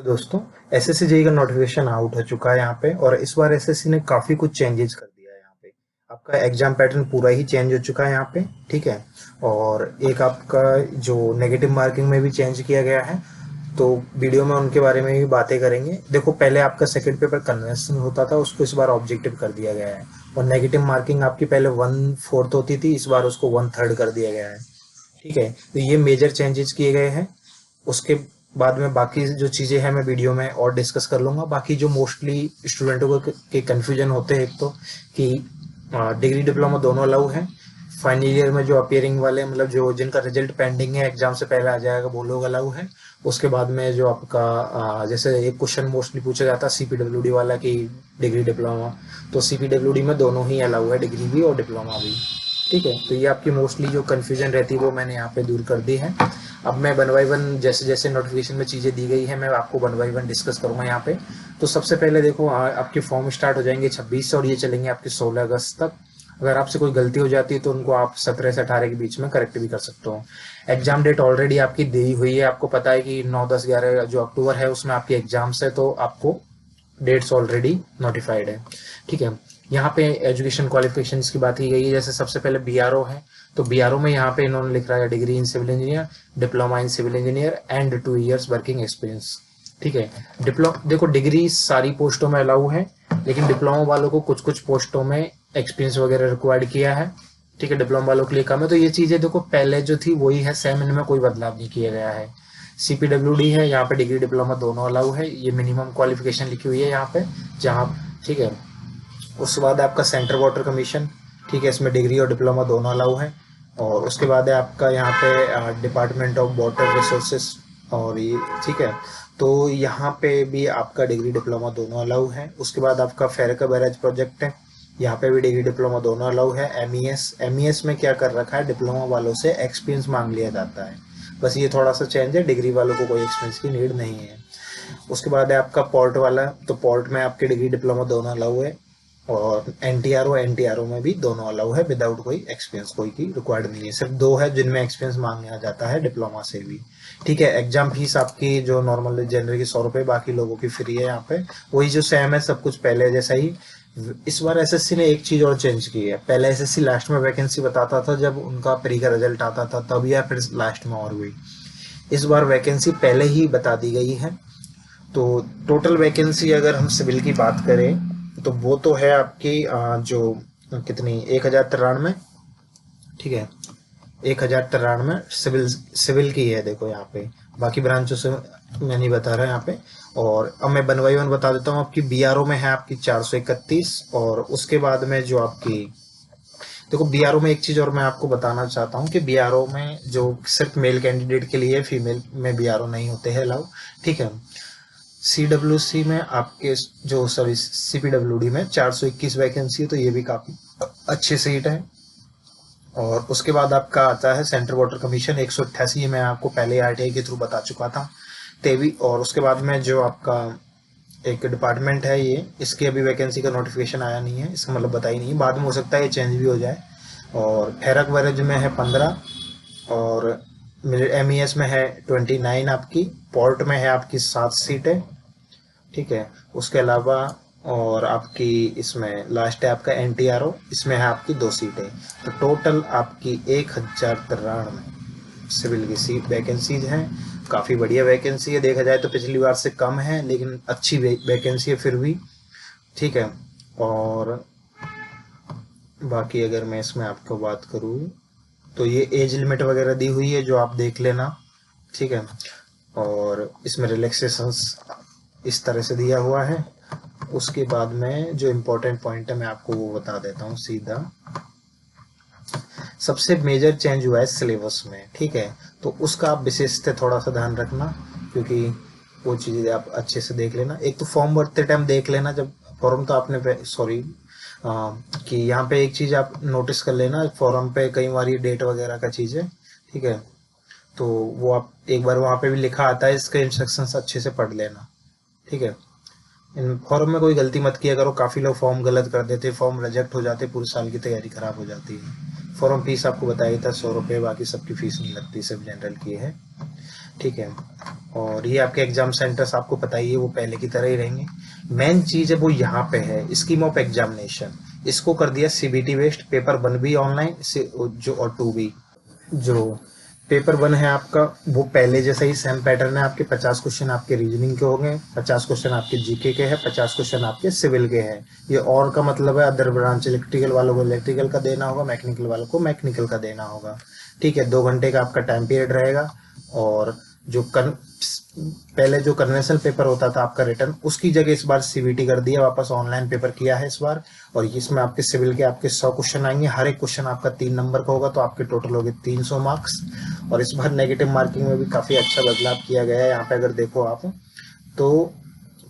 दोस्तों, SSC JEE का notification out हो चुका है यहाँ पे। और इस बार एसएससी ने काफी कुछ चेंजेस कर दिया है यहाँ पे। आपका एग्जाम पैटर्न पूरा ही चेंज हो चुका है यहाँ पे। ठीक है। और एक आपका जो नेगेटिव मार्किंग में भी चेंज किया गया है, तो वीडियो में उनके बारे में भी बातें करेंगे। देखो, पहले आपका सेकंड पेपर कन्वेंशन होता था, उसको इस बार ऑब्जेक्टिव कर दिया गया है। और नेगेटिव मार्किंग आपकी पहले 1/4 होती थी, इस बार उसको 1/3 कर दिया गया है। ठीक है, तो ये मेजर चेंजेस किए गए हैं। उसके बाद में बाकी जो चीज़ें हैं मैं वीडियो में और डिस्कस कर लूँगा। बाकी जो मोस्टली स्टूडेंटों को के कन्फ्यूजन होते हैं, एक तो कि डिग्री डिप्लोमा दोनों अलाउ है। फाइनल ईयर में जो अपियरिंग वाले, मतलब जो जिनका रिजल्ट पेंडिंग है, एग्जाम से पहले आ जाएगा, वो लोग अलाउ है। उसके बाद में जो आपका जैसे एक क्वेश्चन मोस्टली पूछा जाता है सीपीडब्ल्यूडी वाला कि डिग्री डिप्लोमा, तो सीपीडब्ल्यूडी में दोनों ही अलाउ है, डिग्री भी और डिप्लोमा भी। ठीक है, तो ये आपकी मोस्टली जो कन्फ्यूजन रहती है वो मैंने यहाँ पे दूर कर दी है। अब मैं वन बाई वन, जैसे जैसे नोटिफिकेशन में चीज़ें दी गई है, मैं आपको वन बाई वन डिस्कस करूंगा यहाँ पे। तो सबसे पहले देखो, आपके फॉर्म स्टार्ट हो जाएंगे 26 से और ये चलेंगे आपके 16 अगस्त तक। अगर आपसे कोई गलती हो जाती है तो उनको आप 17 से 18 के बीच में करेक्ट भी कर सकते हो। एग्जाम डेट ऑलरेडी आपकी दी हुई है, आपको पता है कि 9, 10, 11 जो अक्टूबर है उसमें आपकी एग्जाम्स है, तो आपको डेट्स ऑलरेडी नोटिफाइड है। ठीक है। यहाँ पे एजुकेशन क्वालिफिकेशंस की बात की गई है। जैसे सबसे पहले बीआरओ है, तो बीआरओ में यहाँ पे इन्होंने लिख रहा है degree in civil engineer, diploma in civil engineer and 2 years working experience. ठीक है। देखो, डिग्री सारी पोस्टों में अलाउ है, लेकिन डिप्लोमा वालों को कुछ कुछ पोस्टों में एक्सपीरियंस वगैरह रिक्वायर्ड किया है। ठीक है, डिप्लोमा वालों के लिए कम है। तो ये चीजें देखो, पहले जो थी वही है, सेम, इनमें कोई बदलाव नहीं किया गया है। सीपीडब्ल्यूडी है, यहाँ पे डिग्री डिप्लोमा दोनों अलाउ है, ये मिनिमम क्वालिफिकेशन लिखी हुई है यहाँ पे, जहाँ। ठीक है। उसके बाद आपका सेंट्रल वाटर कमीशन, ठीक है, इसमें डिग्री और डिप्लोमा दोनों अलाउ है। और उसके बाद है आपका यहाँ पे डिपार्टमेंट ऑफ वाटर रिसोर्सेस, और ये, ठीक है, तो यहाँ पे भी आपका डिग्री डिप्लोमा दोनों अलाउ है। उसके बाद आपका फेरका बैराज प्रोजेक्ट है, यहाँ पे भी डिग्री डिप्लोमा दोनों अलाउ है। एमईएस में क्या कर रखा है, डिप्लोमा वालों से एक्सपीरियंस मांग लिया जाता है, बस ये थोड़ा सा चेंज है, डिग्री वालों को कोई एक्सपीरियंस की नीड नहीं है। उसके बाद है आपका पोर्ट वाला, तो पोर्ट में आपके डिग्री डिप्लोमा दोनों अलाउ है। और एनटीआरओ में भी दोनों अलाउ है, विदाउट कोई एक्सपीरियंस, कोई की रिक्वायर्ड नहीं है। सिर्फ दो है जिनमें एक्सपीरियंस मांगा जाता है, डिप्लोमा से भी। ठीक है। एग्जाम फीस आपकी जो नॉर्मल जनरल की 100 रुपये, बाकी लोगों की फ्री है यहाँ पे, वही जो सेम है, सब कुछ पहले जैसा ही। इस बार एसएससी ने एक चीज और चेंज की है। पहले एसएससी लास्ट में वैकेंसी बताता था जब उनका प्री का रिजल्ट आता था तब, या फिर लास्ट में और हुई। इस बार वैकेंसी पहले ही बता दी गई है। तो टोटल वैकेंसी अगर हम सिविल की बात करें तो वो तो है आपकी जो कितनी, 1093। ठीक है, 1093 सिविल सिविल की है, देखो यहाँ पे। बाकी ब्रांचों से मैं नहीं बता रहा यहाँ पे। और अब मैं वन बाई वन बता देता हूँ। आपकी बीआरओ में है आपकी 431। और उसके बाद में जो आपकी, देखो बीआरओ में एक चीज और मैं आपको बताना चाहता हूँ कि बीआरओ में जो सिर्फ मेल कैंडिडेट के लिए, फीमेल में बीआरओ नहीं होते हैं अलाउ। ठीक है। सीडब्ल्यूसी में आपके जो, सॉरी, सीपीडब्ल्यूडी में 421 वैकेंसी है, तो ये भी काफी अच्छी सीट है। और उसके बाद आपका आता है सेंट्रल वाटर कमीशन 188, ये मैं आपको पहले आरटीआई के थ्रू बता चुका था, तेवी। और उसके बाद में जो आपका एक डिपार्टमेंट है, ये इसकी अभी वैकेंसी का नोटिफिकेशन आया नहीं है, इसका मतलब बता ही नहीं, बाद में हो सकता है ये चेंज भी हो जाए। और फेरक वैरेज में है 15। और एमईएस में है 29 आपकी। पोर्ट में है आपकी 7 सीटें। ठीक है। उसके अलावा और आपकी इसमें लास्ट है आपका एनटीआरओ, इसमें है आपकी 2 सीटें। तो टोटल आपकी 1093 सिविल की सीट वैकेंसीज हैं। काफ़ी बढ़िया वैकेंसी है, देखा जाए तो पिछली बार से कम है, लेकिन अच्छी वैकेंसी है फिर भी। ठीक है। और बाकी अगर मैं इसमें आपको बात करूँ तो ये एज लिमिट वगैरह दी हुई है, जो आप देख लेना। ठीक है। और इसमें रिलैक्सेशंस इस तरह से दिया हुआ है। उसके बाद में जो इम्पोर्टेंट पॉइंट है मैं आपको वो बता देता हूँ सीधा। सबसे मेजर चेंज हुआ है सिलेबस में। ठीक है, तो उसका आप विशेष से थोड़ा सा ध्यान रखना, क्योंकि वो चीज़ें आप अच्छे से देख लेना। एक तो फॉर्म भरते टाइम देख लेना, जब फॉर्म तो आपने, सॉरी, कि यहाँ पे एक चीज़ आप नोटिस कर लेना, फॉर्म पे कई बार ये डेट वगैरह का चीज़ है। ठीक है, तो वो आप एक बार वहाँ पे भी लिखा आता है, इसके इंस्ट्रक्शंस अच्छे से पढ़ लेना। ठीक है। इन फॉर्म में कोई गलती मत किया करो, काफ़ी लोग फॉर्म गलत कर देते, फॉर्म रिजेक्ट हो जाते, पूरे साल की तैयारी खराब हो जाती है। फॉर्म फीस आपको बताया था 100 रुपये, बाकी सबकी फीस नहीं लगती, सब जनरल की है। ठीक है। और ये आपके एग्जाम सेंटर्स आपको पता ही है, वो पहले की तरह ही रहेंगे। मेन चीज है वो यहाँ पे है, स्कीम ऑफ एग्जामिनेशन। इसको कर दिया सीबीटी बेस्ड, पेपर 1 भी ऑनलाइन से जो, और 2 भी। जो पेपर 1 है आपका, वो पहले जैसा ही सेम पैटर्न है। आपके 50 क्वेश्चन आपके रीजनिंग के होंगे, 50 क्वेश्चन आपके जीके के हैं, 50 क्वेश्चन आपके सिविल के हैं। ये और का मतलब है अदर ब्रांच, इलेक्ट्रिकल वालों को इलेक्ट्रिकल का देना होगा, मैकेनिकल वालों को मैकेनिकल का देना होगा। ठीक है, 2 घंटे का आपका टाइम पीरियड रहेगा। और जो पहले जो कन्वेंशनल पेपर होता था आपका रिटर्न, उसकी जगह इस बार सीबीटी कर दिया, वापस ऑनलाइन पेपर किया है इस बार। और इसमें आपके सिविल के आपके 100 क्वेश्चन आएंगे, हर एक क्वेश्चन आपका 3 नंबर का होगा, तो आपके टोटल हो गए 300 मार्क्स। और इस बार नेगेटिव मार्किंग में भी काफी अच्छा बदलाव किया गया है। यहाँ पे अगर देखो आप, तो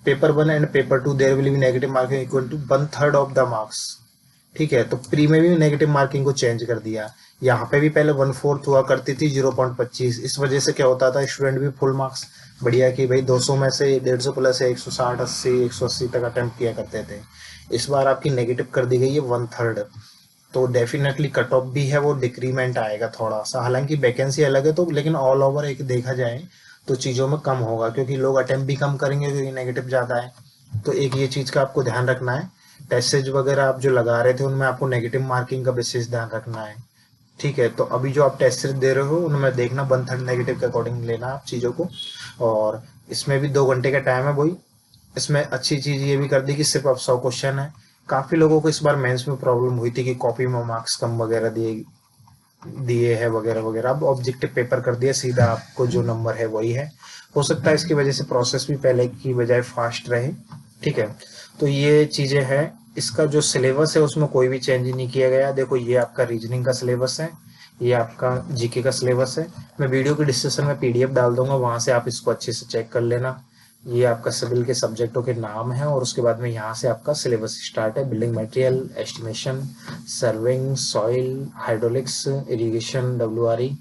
paper 1 and paper 2 there will be negative marking equal to 1/3 of the marks. ठीक है, तो प्री में भी नेगेटिव मार्किंग को चेंज कर दिया। यहाँ पे भी पहले 1/4 हुआ करती थी, 0.25। इस वजह से क्या होता था, स्टूडेंट भी फुल मार्क्स बढ़िया कि भाई 200 में से 150 प्लस है, 160 80 180 तक अटेम्प्ट किया करते थे। इस बार आपकी नेगेटिव कर दी गई है 1/3। तो डेफिनेटली कट ऑफ भी है वो डिक्रीमेंट आएगा थोड़ा सा, हालांकि वैकेंसी अलग है तो, लेकिन ऑल ओवर एक देखा जाए तो चीज़ों में कम होगा, क्योंकि लोग अटेम्प्ट भी कम करेंगे क्योंकि नेगेटिव ज़्यादा है। तो एक ये चीज़ का आपको ध्यान रखना है। टेस्टेज वगैरह आप जो लगा रहे थे उनमें आपको नेगेटिव मार्किंग का विशेष ध्यान रखना है। ठीक है, तो अभी जो आप टेस्ट दे रहे हो उनमें देखना 1/3 नेगेटिव के अकॉर्डिंग लेना आप चीज़ों को। और इसमें भी 2 घंटे का टाइम है वही। इसमें अच्छी चीज़ ये भी कर दी कि सिर्फ अब 100 क्वेश्चन है। काफ़ी लोगों को इस बार मेंस में प्रॉब्लम हुई थी कि कॉपी में मार्क्स कम वगैरह दिए दिए है वगैरह वगैरह। अब ऑब्जेक्टिव पेपर कर दिया, सीधा आपको जो नंबर है वही है। हो सकता है इसकी वजह से प्रोसेस भी पहले की बजाय फास्ट रहे। ठीक है, तो ये चीजें हैं। इसका जो सिलेबस है उसमें कोई भी चेंज नहीं किया गया। देखो ये आपका रीजनिंग का सिलेबस है, ये आपका जीके का सिलेबस है। मैं वीडियो के डिस्क्रिप्शन में पीडीएफ डाल दूंगा, वहां से आप इसको अच्छे से चेक कर लेना। ये आपका सिविल के सब्जेक्टों के नाम है, और उसके बाद में यहाँ से आपका सिलेबस स्टार्ट है। Building material, estimation, surveying, soil, hydraulics, irrigation, WRE,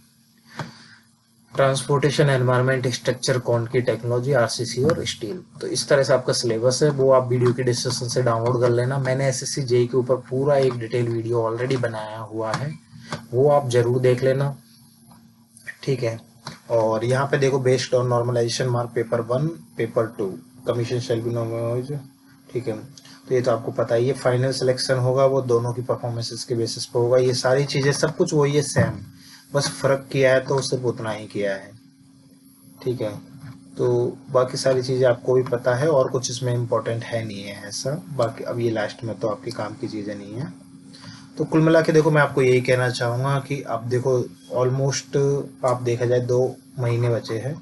transportation, environment, structure, quantity, technology, RCC और स्टील। तो इस तरह से आपका सिलेबस है, वो आप वीडियो के डिस्क्रिप्शन से डाउनलोड कर लेना। मैंने एसएससी जेई के ऊपर पूरा एक डिटेल वीडियो ऑलरेडी बनाया हुआ है, वो आप जरूर देख लेना। ठीक है, और यहाँ पे देखो based on normalization mark paper 1 paper 2 commission shall be normalize. ठीक है, तो ये तो आपको पता ही है। फाइनल सिलेक्शन होगा वो दोनों की परफॉर्मेंसेस के बेसिस पे होगा। ये सारी चीजें सब कुछ वही है सेम, बस फर्क किया है तो सिर्फ उतना ही किया है। ठीक है, तो बाकी सारी चीजें आपको भी पता है, और कुछ इसमें इम्पोर्टेंट है नहीं है ऐसा। बाकी अब ये लास्ट में तो आपके काम की चीजें नहीं है। तो कुल मिला के देखो, मैं आपको यही कहना चाहूंगा कि अब देखो ऑलमोस्ट आप देखा जाए 2 महीने बचे हैं।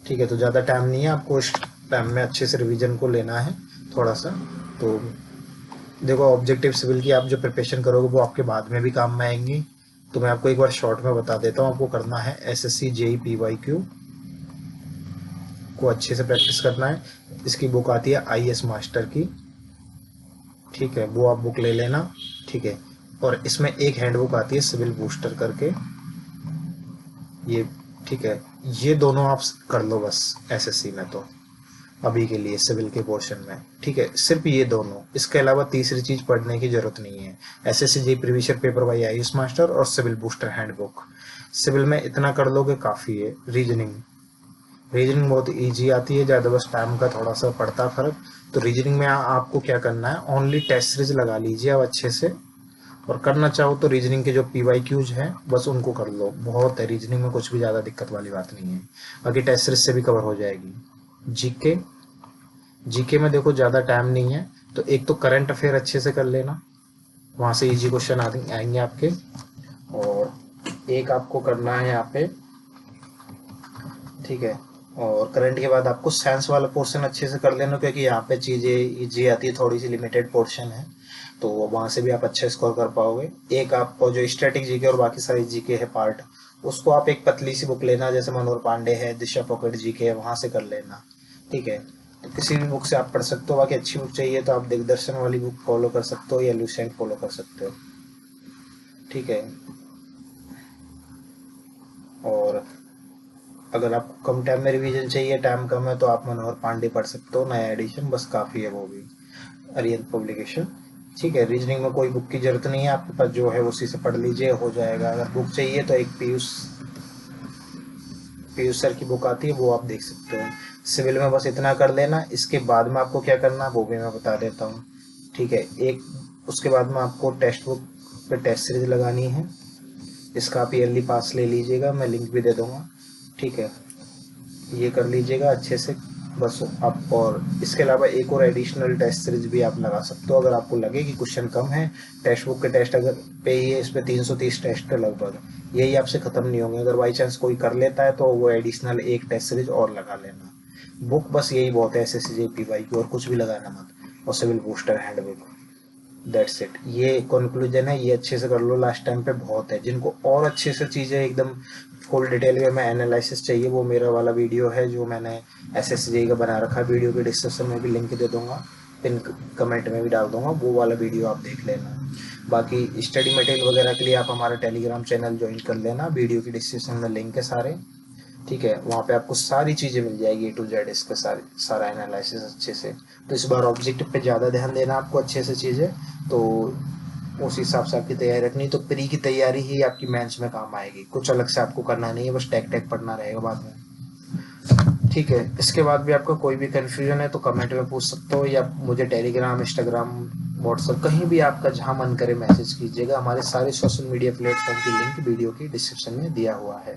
ठीक है, तो ज़्यादा टाइम नहीं है, आपको इस टाइम में अच्छे से रिवीजन को लेना है थोड़ा सा। तो देखो ऑब्जेक्टिव सिविल की आप जो प्रिपरेशन करोगे वो आपके बाद में भी काम में आएंगी। तो मैं आपको एक बार शॉर्ट में बता देता हूँ। आपको करना है एसएससी जेई पीवाईक्यू को अच्छे से प्रैक्टिस करना है। इसकी बुक आती है आईएएस मास्टर की। ठीक है, वो आप बुक ले लेना। ठीक है, और इसमें एक हैंडबुक आती है सिविल बूस्टर करके, ये। ठीक है, ये दोनों आप कर लो बस एसएससी में, तो अभी के लिए सिविल के पोर्शन में। ठीक है, सिर्फ ये दोनों, इसके अलावा तीसरी चीज पढ़ने की जरूरत नहीं है। SSC JE previous year paper by IAS master और सिविल बूस्टर हैंडबुक। सिविल में इतना कर लोगे काफी है। रीजनिंग, रीजनिंग बहुत इजी आती है, ज़्यादा बस टाइम का थोड़ा सा पड़ता है फर्क। तो रीजनिंग में आपको क्या करना है, ओनली टेस्ट सीरीज लगा लीजिए आप अच्छे से। और करना चाहो तो रीजनिंग के जो पीवाईक्यूज हैं बस उनको कर लो, बहुत है। रीजनिंग में कुछ भी ज़्यादा दिक्कत वाली बात नहीं है, बाकी टेस्ट सीरीज से भी कवर हो जाएगी। जीके, जीके में देखो ज़्यादा टाइम नहीं है, तो एक तो करंट अफेयर अच्छे से कर लेना, वहाँ से इजी क्वेश्चन आएंगे आपके। और एक आपको करना है यहाँ पे, ठीक है। और करंट के बाद आपको साइंस वाला पोर्शन अच्छे से कर लेना, क्योंकि यहाँ पे चीज़ें इजी आती है, थोड़ी सी लिमिटेड पोर्शन है, तो वहाँ से भी आप अच्छा स्कोर कर पाओगे। एक आपको जो स्टैटिक जीके और बाकी सारी जीके है पार्ट, उसको आप एक पतली सी बुक लेना, जैसे मनोहर पांडे है, दिशा पॉकेट जीके है, वहाँ से कर लेना। ठीक है, तो किसी भी बुक से आप पढ़ सकते हो। बाकी अच्छी बुक चाहिए तो आप दिग्दर्शन वाली बुक फॉलो कर सकते हो या लूसेंट फॉलो कर सकते हो। ठीक है, और अगर आपको कम टाइम में रिवीजन चाहिए, टाइम कम है, तो आप मनोहर पांडे पढ़ सकते हो, नया एडिशन, बस काफ़ी है वो भी, अरिहंत पब्लिकेशन। ठीक है, रीजनिंग में कोई बुक की जरूरत नहीं है, आपके पास जो है उसी से पढ़ लीजिए, हो जाएगा। अगर बुक चाहिए तो एक पीयूष पीयूष सर की बुक आती है, वो आप देख सकते हो। सिविल में बस इतना कर लेना। इसके बाद में आपको क्या करना वो भी मैं बता देता हूँ, ठीक है। उसके बाद में आपको टेक्स्ट बुक पे टेस्ट सीरीज लगानी है। इसका आप ईयरली पास ले लीजिएगा, मैं लिंक भी दे दूंगा, ठीक है। ये कर लीजिएगा अच्छे से बस आप। और इसके अलावा एक और एडिशनल टेस्ट सीरीज भी आप लगा सकते हो, अगर आपको लगे कि क्वेश्चन कम है। टेक्स्ट बुक के टेस्ट अगर पे ही है, इस पे 330 टेस्ट है लगभग, यही आपसे खत्म नहीं होंगे। अगर बाई चांस कोई कर लेता है तो वो एडिशनल एक टेस्ट सीरीज और लगा लेना। बुक बस यही बहुत है एसएससी जेपीवाई की, और कुछ भी लगाना मत। और civil booster handbook, that's it. ये कंक्लूजन है, ये अच्छे से कर लो, लास्ट टाइम पे बहुत है। जिनको और अच्छे से चीज़ें एकदम फुल डिटेल में एनालिसिस चाहिए, वो मेरा वाला वीडियो है जो मैंने एसएससी का बना रखा है। वीडियो के डिस्क्रिप्शन में भी लिंक दे दूंगा, पिन कमेंट में भी डाल दूंगा, वो वाला वीडियो आप देख लेना। बाकी स्टडी मटेरियल वगैरह के लिए आप हमारा टेलीग्राम चैनल ज्वाइन कर लेना, वीडियो की डिस्क्रिप्शन में लिंक है सारे, ठीक है। वहाँ पे आपको सारी चीज़ें मिल जाएगी A to Z, इसका सारा एनालिसिस अच्छे से। तो इस बार ऑब्जेक्टिव पे ज़्यादा ध्यान देना आपको अच्छे से चीज़ें, तो उस हिसाब से आपकी तैयारी रखनी। तो प्री की तैयारी ही आपकी मेंस में काम आएगी, कुछ अलग से आपको करना नहीं है, बस टेक टेक पढ़ना रहेगा बाद में, ठीक है। इसके बाद भी आपका कोई भी कन्फ्यूजन है तो कमेंट में पूछ सकते हो, या मुझे टेलीग्राम, इंस्टाग्राम, व्हाट्सएप, कहीं भी आपका जहाँ मन करे मैसेज कीजिएगा। हमारे सारे सोशल मीडिया प्लेटफॉर्म की लिंक वीडियो की डिस्क्रिप्शन में दिया हुआ है।